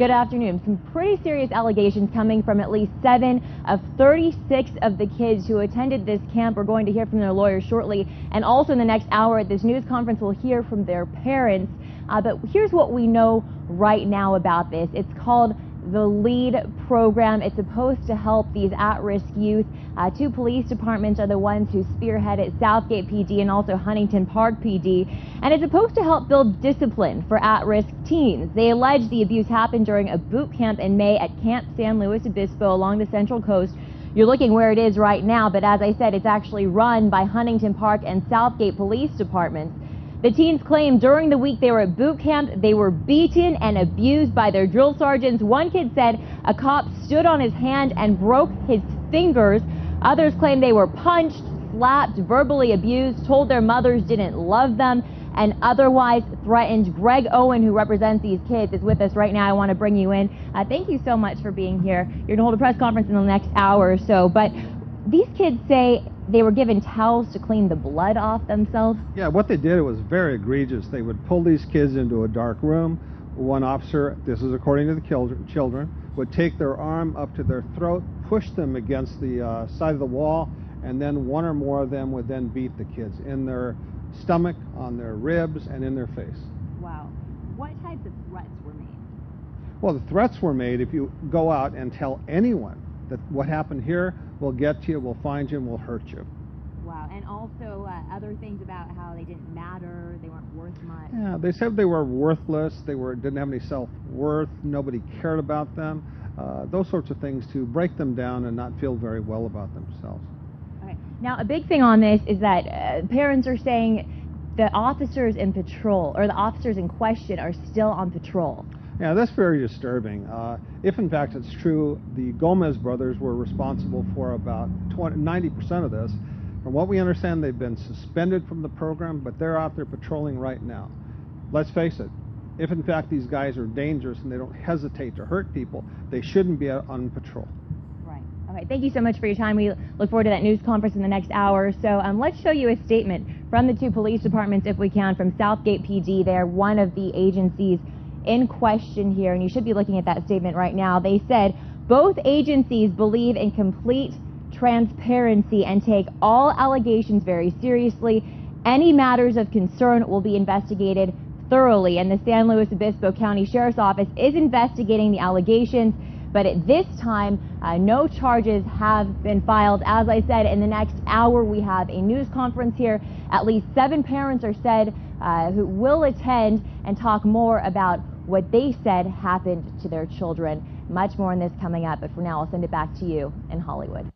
Good afternoon. Some pretty serious allegations coming from at least 7 of 36 of the kids who attended this camp. We're going to hear from their lawyers shortly, and also in the next hour at this news conference we'll hear from their parents. But here's what we know right now about this. It's called the LEAD program. It's supposed to help these at-risk youth. 2 police departments are the ones who spearhead it, Southgate PD and also Huntington Park PD. And it's supposed to help build discipline for at-risk teens. They allege the abuse happened during a boot camp in May at Camp San Luis Obispo along the Central Coast. You're looking where it is right now, but as I said, it's actually run by Huntington Park and Southgate police departments. The teens claim during the week they were at boot camp, they were beaten and abused by their drill sergeants. One kid said a cop stood on his hand and broke his fingers. Others claim they were punched, slapped, verbally abused, told their mothers didn't love them, and otherwise threatened. Greg Owen, who represents these kids, is with us right now. I want to bring you in. Thank you so much for being here. You're going to hold a press conference in the next hour or so, but these kids say they were given towels to clean the blood off themselves. Yeah, what they did, it was very egregious. They would pull these kids into a dark room. One officer, this is according to the children, would take their arm up to their throat, push them against the side of the wall, and then one or more of them would then beat the kids in their stomach, on their ribs, and in their face. Wow. What types of threats were made? Well, the threats were made if you go out and tell anyone that what happened here, we'll get to you, we'll find you, and we'll hurt you. Wow, and also other things about how they didn't matter, they weren't worth much. Yeah, they said they were worthless, didn't have any self-worth, nobody cared about them, those sorts of things to break them down and not feel very well about themselves. Okay. Now, a big thing on this is that parents are saying the officers in patrol, or the officers in question, are still on patrol. Yeah, that's very disturbing. If in fact it's true, the Gomez brothers were responsible for about 90% of this. From what we understand, they've been suspended from the program, but they're out there patrolling right now. Let's face it, if in fact these guys are dangerous and they don't hesitate to hurt people, they shouldn't be out on patrol. Right. Okay, thank you so much for your time. We look forward to that news conference in the next hour or so. Let's show you a statement from the 2 police departments, if we can, from Southgate PD. They're one of the agencies in question here, and you should be looking at that statement right now. They said both agencies believe in complete transparency and take all allegations very seriously. Any matters of concern will be investigated thoroughly, and the San Luis Obispo County Sheriff's Office is investigating the allegations, but at this time no charges have been filed. As I said, in the next hour we have a news conference here. At least 7 parents are said who will attend and talk more about what they said happened to their children. Much more on this coming up, but for now I'll send it back to you in Hollywood.